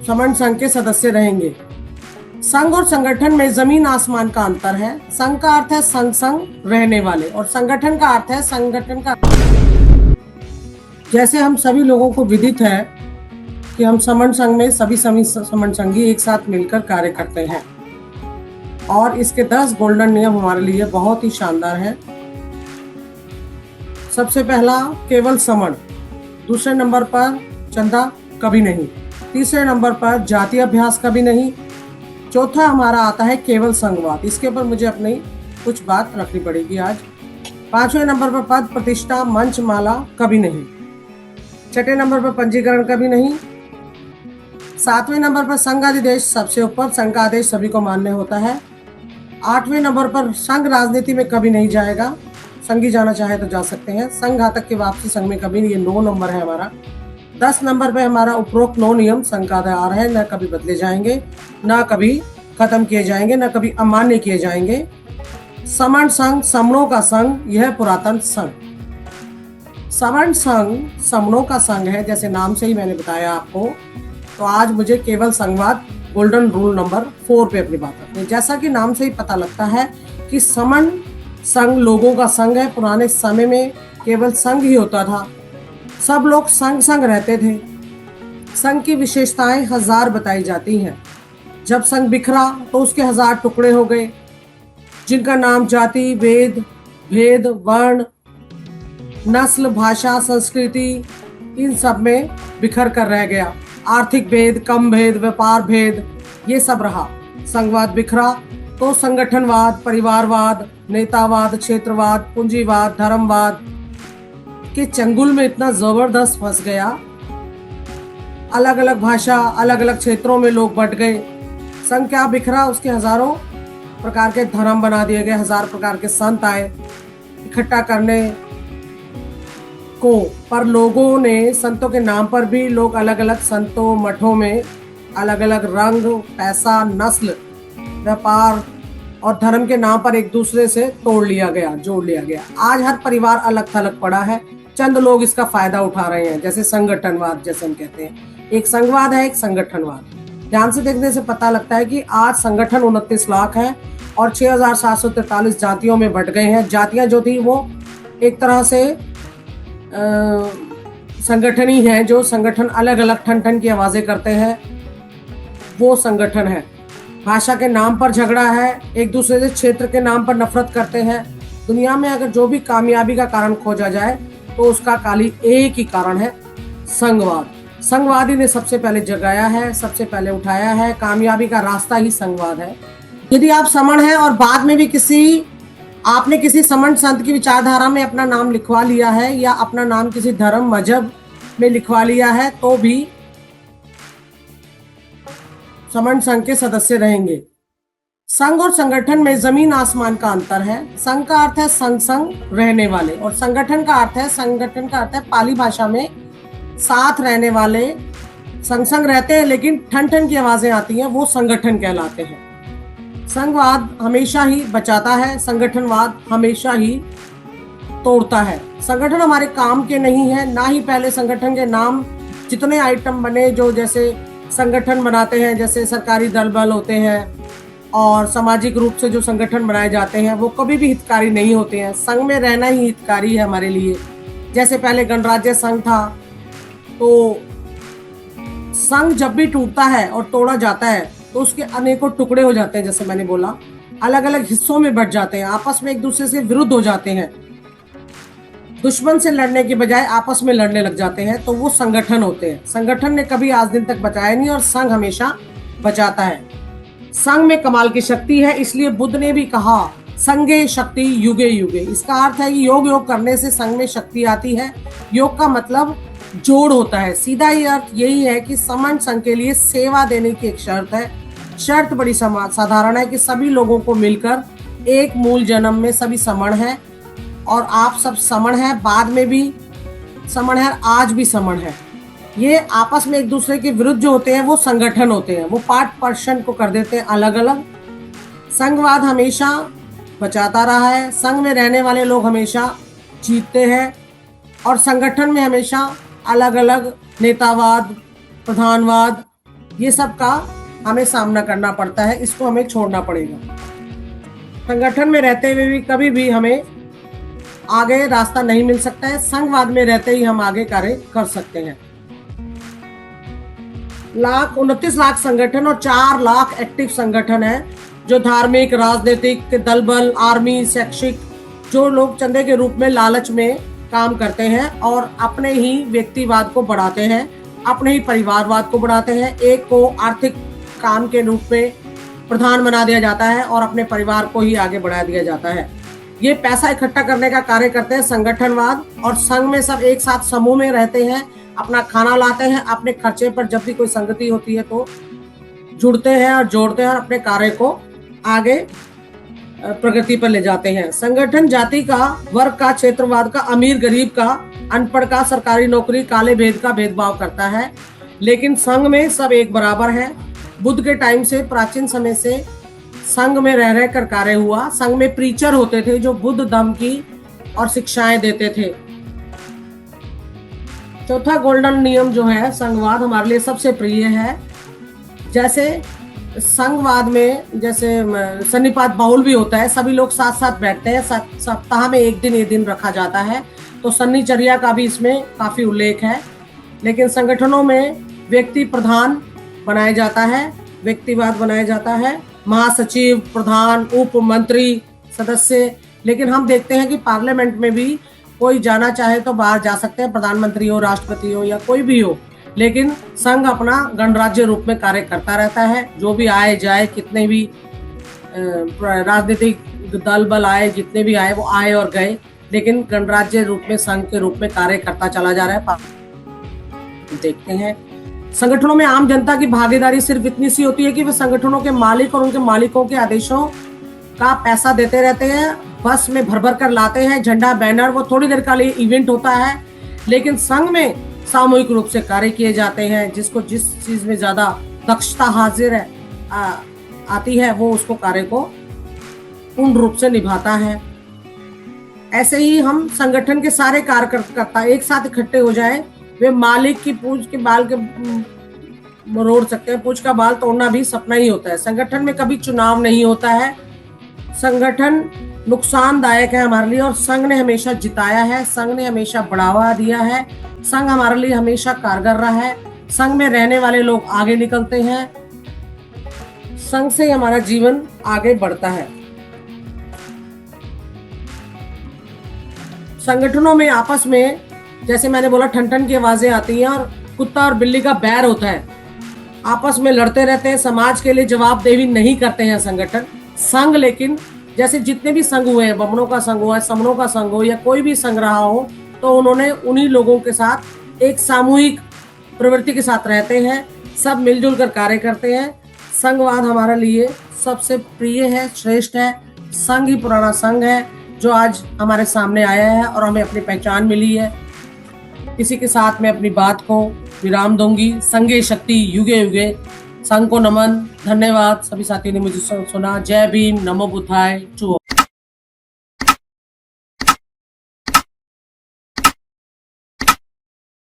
समन संघ के सदस्य रहेंगे। संघ और संगठन में जमीन आसमान का अंतर है। संघ का अर्थ है संग संग रहने वाले और संगठन का अर्थ है संगठन का। जैसे हम सभी लोगों को विदित है कि हम समन संघ में सभी समन संघी एक साथ मिलकर कार्य करते हैं और इसके 10 गोल्डन नियम हमारे लिए बहुत ही शानदार है। सबसे पहला केवल समन, दूसरे नंबर पर चंदा कभी नहीं, तीसरे नंबर पर जातीय अभ्यास कभी नहीं, चौथा हमारा आता है केवल संघवाद। इसके ऊपर मुझे अपनी कुछ बात रखनी पड़ेगी आज। पांचवें नंबर पर पद प्रतिष्ठा मंच माला कभी नहीं, छठे नंबर पर पंजीकरण कभी नहीं, सातवें नंबर पर संघ आदेश सबसे ऊपर, संघ का आदेश सभी को मान्य होता है। आठवें नंबर पर संघ राजनीति में कभी नहीं जाएगा, संघी जाना चाहे तो जा सकते हैं। संघ घातक की वापसी संघ में कभी नहीं, ये 9 नंबर है हमारा। 10 नंबर पे हमारा उपरोक्त 9 नियम संघ का आधार है, न कभी बदले जाएंगे, न कभी खत्म किए जाएंगे, न कभी अमान्य किए जाएंगे। समन संघ समणों का संघ, यह पुरातन संघ। समन संघ समणों का संघ है, जैसे नाम से ही मैंने बताया आपको। तो आज मुझे केवल संघवाद गोल्डन रूल नंबर 4 पे अपनी बात रखनी है। जैसा कि नाम से ही पता लगता है कि समन संघ लोगों का संघ है। पुराने समय में केवल संघ ही होता था, सब लोग संग संग रहते थे। संघ की विशेषताएं 1000 बताई जाती हैं। जब संघ बिखरा तो उसके 1000 टुकड़े हो गए, जिनका नाम जाति, वेद, भेद, वर्ण, नस्ल, भाषा, संस्कृति इन सब में बिखर कर रह गया। आर्थिक भेद, कम भेद, व्यापार भेद, ये सब रहा। संघवाद बिखरा तो संगठनवाद, परिवारवाद, नेतावाद, क्षेत्रवाद, पूंजीवाद, धर्मवाद के चंगुल में इतना जबरदस्त फंस गया। अलग अलग भाषा, अलग अलग क्षेत्रों में लोग बंट गए। संघ क्या बिखरा, उसके हजारों प्रकार के धर्म बना दिए गए, 1000 प्रकार के संत आए इकट्ठा करने को। पर लोगों ने संतों के नाम पर भी लोग अलग अलग संतों मठों में अलग अलग रंग, पैसा, नस्ल, व्यापार और धर्म के नाम पर एक दूसरे से जोड़ लिया गया। आज हर परिवार अलग थलग पड़ा है, चंद लोग इसका फायदा उठा रहे हैं, जैसे संगठनवाद जैसे हम कहते हैं। एक संघवाद है, एक संगठनवाद। ध्यान से देखने से पता लगता है कि आज संगठन 29 लाख है और 6743 जातियों में बंट गए हैं। जातियां जो थी वो एक तरह से संगठन ही है, जो संगठन अलग अलग ठन ठन की आवाजें करते हैं, वो संगठन है। भाषा के नाम पर झगड़ा है, एक दूसरे से क्षेत्र के नाम पर नफरत करते हैं। दुनिया में अगर जो भी कामयाबी का कारण खोजा जाए तो उसका खाली एक ही कारण है, संघवाद। संघवादी ने सबसे पहले जगाया है, सबसे पहले उठाया है। कामयाबी का रास्ता ही संघवाद है। यदि आप समण हैं और बाद में भी आपने किसी समण संत की विचारधारा में अपना नाम लिखवा लिया है या अपना नाम किसी धर्म मजहब में लिखवा लिया है, तो भी समण संघ के सदस्य रहेंगे। संघ और संगठन में जमीन आसमान का अंतर है। संघ का अर्थ है संग संग रहने वाले और संगठन का अर्थ है पाली भाषा में साथ रहने वाले। संग संग रहते हैं लेकिन ठन ठन की आवाजें आती हैं, वो संगठन कहलाते हैं। संघवाद हमेशा ही बचाता है, संगठनवाद हमेशा ही तोड़ता है। संगठन हमारे काम के नहीं है, ना ही पहले संगठन के नाम जितने आइटम बने, जो जैसे संगठन बनाते हैं, जैसे सरकारी दल बल होते हैं और सामाजिक रूप से जो संगठन बनाए जाते हैं, वो कभी भी हितकारी नहीं होते हैं। संघ में रहना ही हितकारी है हमारे लिए। जैसे पहले गणराज्य संघ था, तो संघ जब भी टूटता है और तोड़ा जाता है तो उसके अनेकों टुकड़े हो जाते हैं। जैसे मैंने बोला, अलग अलग हिस्सों में बट जाते हैं, आपस में एक दूसरे से विरुद्ध हो जाते हैं। दुश्मन से लड़ने के बजाय आपस में लड़ने लग जाते हैं, तो वो संगठन होते हैं। संगठन ने कभी आज दिन तक बचाया नहीं और संघ हमेशा बचाता है। संघ में कमाल की शक्ति है, इसलिए बुद्ध ने भी कहा संघे शक्ति युगे युगे। इसका अर्थ है कि योग करने से संघ में शक्ति आती है। योग का मतलब जोड़ होता है। सीधा ही अर्थ यही है कि समण संघ के लिए सेवा देने की एक शर्त है। शर्त बड़ी साधारण है कि सभी लोगों को मिलकर एक मूल जन्म में सभी समण हैं और आप सब समण हैं, बाद में भी समण है, आज भी समण है। ये आपस में एक दूसरे के विरुद्ध जो होते हैं वो संगठन होते हैं, वो पार्ट पर्सन को कर देते हैं अलग अलग। संघवाद हमेशा बचाता रहा है, संघ में रहने वाले लोग हमेशा जीतते हैं और संगठन में हमेशा अलग अलग नेतावाद, प्रधानवाद ये सब का हमें सामना करना पड़ता है, इसको हमें छोड़ना पड़ेगा। संगठन में रहते हुए भी कभी भी हमें आगे रास्ता नहीं मिल सकता है, संघवाद में रहते ही हम आगे कार्य कर सकते हैं। 29 लाख संगठन और 4 लाख एक्टिव संगठन है, जो धार्मिक, राजनीतिक, दल बल, आर्मी, शैक्षिक, जो लोग चंदे के रूप में लालच में काम करते हैं और अपने ही व्यक्तिवाद को बढ़ाते हैं, अपने ही परिवारवाद को बढ़ाते हैं। एक को आर्थिक काम के रूप में प्रधान बना दिया जाता है और अपने परिवार को ही आगे बढ़ा दिया जाता है। ये पैसा इकट्ठा करने का कार्य करते हैं संगठनवाद, और संघ में सब एक साथ समूह में रहते हैं, अपना खाना लाते हैं, अपने खर्चे पर जब भी कोई संगति होती है तो जुड़ते हैं और जोड़ते हैं और अपने कार्य को आगे प्रगति पर ले जाते हैं। संगठन जाति का, वर्ग का, क्षेत्रवाद का, अमीर गरीब का, अनपढ़ का, सरकारी नौकरी, काले भेद का भेदभाव करता है, लेकिन संघ में सब एक बराबर है। बुद्ध के टाइम से, प्राचीन समय से संघ में रह कर कार्य हुआ। संघ में प्रीचर होते थे जो बुद्ध धम्म की और शिक्षाएं देते थे। चौथा गोल्डन नियम जो है संघवाद, हमारे लिए सबसे प्रिय है। जैसे संघवाद में जैसे सन्निपात बाहुल भी होता है, सभी लोग साथ साथ बैठते हैं, सप्ताह में एक दिन ये दिन रखा जाता है, तो सन्निचर्या का भी इसमें काफी उल्लेख है। लेकिन संगठनों में व्यक्ति प्रधान बनाया जाता है, व्यक्तिवाद बनाया जाता है, महासचिव, प्रधान, उप मंत्री, सदस्य। लेकिन हम देखते हैं कि पार्लियामेंट में भी कोई जाना चाहे तो बाहर जा सकते हैं, प्रधानमंत्री हो, राष्ट्रपति हो या कोई भी हो, लेकिन संघ अपना गणराज्य रूप में कार्य करता रहता है। जो भी आए जाए, कितने भी राजनीतिक दल बल आए, जितने भी आए वो आए और गए, लेकिन गणराज्य रूप में संघ के रूप में कार्य करता चला जा रहा है। देखते हैं संगठनों में आम जनता की भागीदारी सिर्फ इतनी सी होती है कि वे संगठनों के मालिक और उनके मालिकों के आदेशों का पैसा देते रहते हैं, बस में भर भर कर लाते हैं, झंडा, बैनर, वो थोड़ी देर का लिए इवेंट होता है। लेकिन संघ में सामूहिक रूप से कार्य किए जाते हैं, जिसको जिस चीज में ज्यादा दक्षता हाजिर है आती है, वो उसको कार्य को पूर्ण रूप से निभाता है। ऐसे ही हम संगठन के सारे कार्यकर्ता एक साथ इकट्ठे हो जाए, वे मालिक की पूंछ के बाल के मरोड़ सकते हैं, पूंछ का बाल तोड़ना भी सपना ही होता है। संगठन में कभी चुनाव नहीं होता है। संगठन नुकसानदायक है हमारे लिए और संघ ने हमेशा जिताया है, संघ ने हमेशा बढ़ावा दिया है, संघ हमारे लिए हमेशा कारगर रहा है। संघ में रहने वाले लोग आगे निकलते हैं, संघ से हमारा जीवन आगे बढ़ता है। संगठनों में आपस में, जैसे मैंने बोला, ठन ठन की आवाजें आती हैं और कुत्ता और बिल्ली का बैर होता है, आपस में लड़ते रहते हैं, समाज के लिए जवाबदेही नहीं करते हैं संगठन। संघ लेकिन जैसे जितने भी संघ हुए हैं, बमनों का संघ हुआ, समनों का संघ हो या कोई भी संघ रहा हो, तो उन्होंने उन्हीं लोगों के साथ एक सामूहिक प्रवृत्ति के साथ रहते हैं, सब मिलजुल कर कार्य करते हैं। संघवाद हमारे लिए सबसे प्रिय है, श्रेष्ठ है। संघ ही पुराना संघ है जो आज हमारे सामने आया है और हमें अपनी पहचान मिली है। इसी के साथ मैं अपनी बात को विराम दूंगी। संघे शक्ति, युगे युगे। संघ को नमन। धन्यवाद सभी साथियों ने मुझे सुना। जय भीम, नमो बुद्धाय।